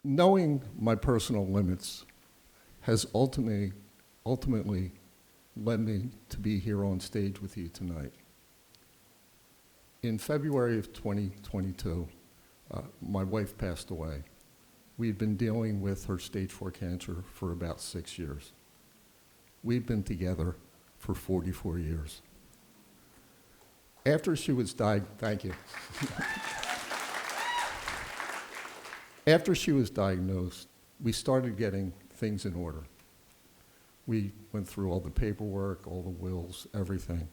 knowing my personal limits has ultimately led me to be here on stage with you tonight. In February of 2022, my wife passed away. We'd been dealing with her stage 4 cancer for about 6 years. We'd been together for 44 years. After she was thank you. After she was diagnosed, we started getting things in order. We went through all the paperwork, all the wills, everything.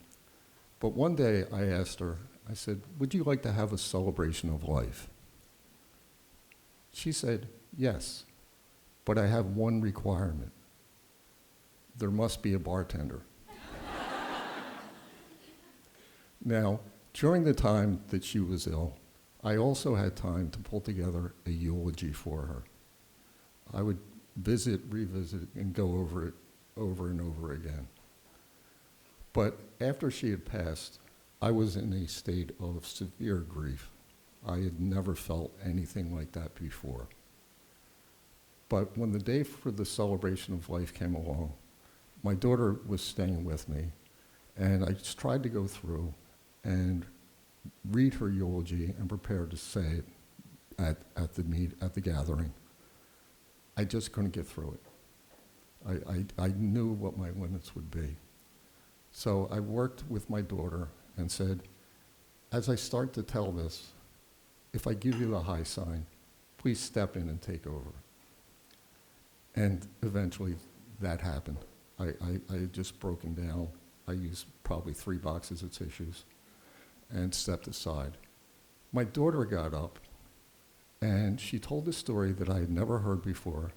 But one day I asked her, I said, would you like to have a celebration of life? She said, yes, but I have one requirement. There must be a bartender. Now, during the time that she was ill, I also had time to pull together a eulogy for her. I would visit, revisit, and go over it over and over again. But after she had passed, I was in a state of severe grief. I had never felt anything like that before. But when the day for the celebration of life came along, my daughter was staying with me, and I just tried to go through and read her eulogy and prepare to say it at the gathering. I just couldn't get through it. I knew what my limits would be. So I worked with my daughter and said, as I start to tell this, if I give you the high sign, please step in and take over. And eventually that happened. I had just broken down. I used probably 3 boxes of tissues and stepped aside. My daughter got up and she told a story that I had never heard before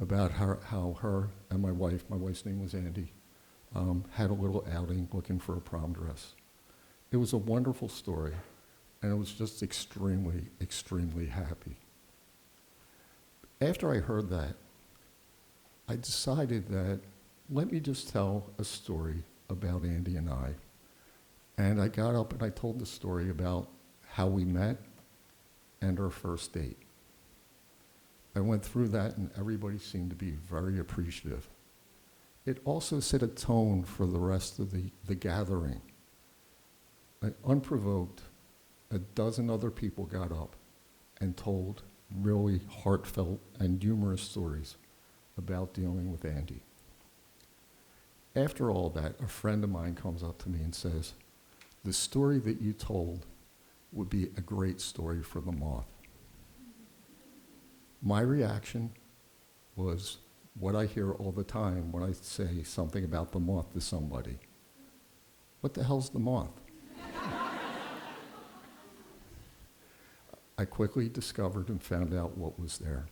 about how her and my wife's name was Andy, had a little outing looking for a prom dress. It was a wonderful story, and it was just extremely, extremely happy. After I heard that, I decided that let me just tell a story about Andy and I. And I got up and I told the story about how we met and our first date. I went through that and everybody seemed to be very appreciative. It also set a tone for the rest of the gathering. Unprovoked, a dozen other people got up and told really heartfelt and humorous stories about dealing with Andy. After all that, a friend of mine comes up to me and says, the story that you told would be a great story for the Moth. My reaction was what I hear all the time when I say something about the Moth to somebody. What the hell's the Moth? I quickly discovered and found out what was there.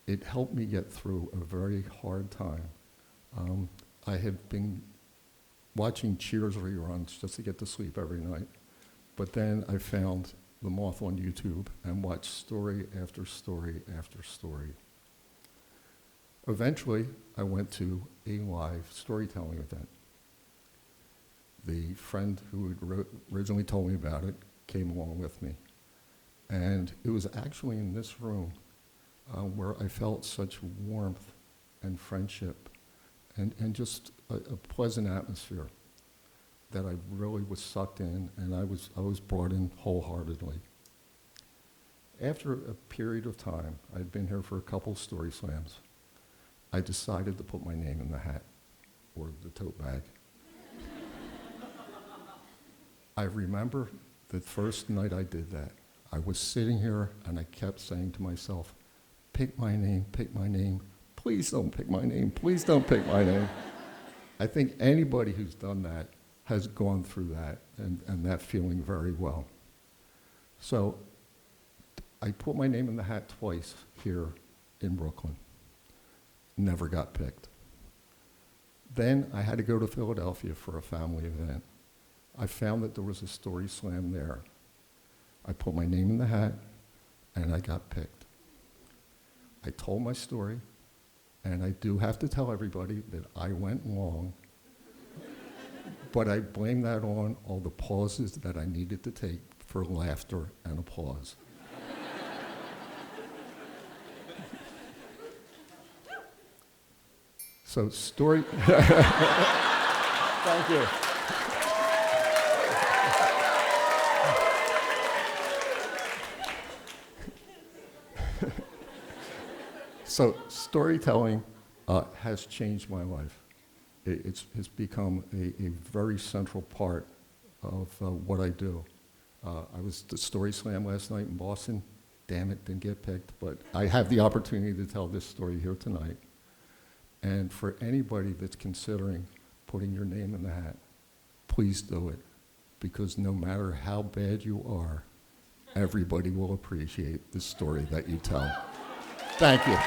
It helped me get through a very hard time. I had been watching Cheers reruns just to get to sleep every night. But then I found the Moth on YouTube and watched story after story after story. Eventually, I went to a live storytelling event. The friend who had originally told me about it came along with me. And it was actually in this room where I felt such warmth and friendship and just a pleasant atmosphere that I really was sucked in, and I was brought in wholeheartedly. After a period of time, I'd been here for a couple of story slams, I decided to put my name in the hat, or the tote bag. I remember the first night I did that. I was sitting here and I kept saying to myself, pick my name, please don't pick my name, please don't pick my name. I think anybody who's done that has gone through that and that feeling very well. So I put my name in the hat twice here in Brooklyn. Never got picked. Then I had to go to Philadelphia for a family event. I found that there was a StorySLAM there. I put my name in the hat and I got picked. I told my story, and I do have to tell everybody that I went long, but I blame that on all the pauses that I needed to take for laughter and applause. So story. Thank you. So storytelling has changed my life. It's become a very central part of what I do. I was at StorySLAM last night in Boston. Damn it, didn't get picked, but I have the opportunity to tell this story here tonight. And for anybody that's considering putting your name in the hat, please do it. Because no matter how bad you are, everybody will appreciate the story that you tell. Thank you.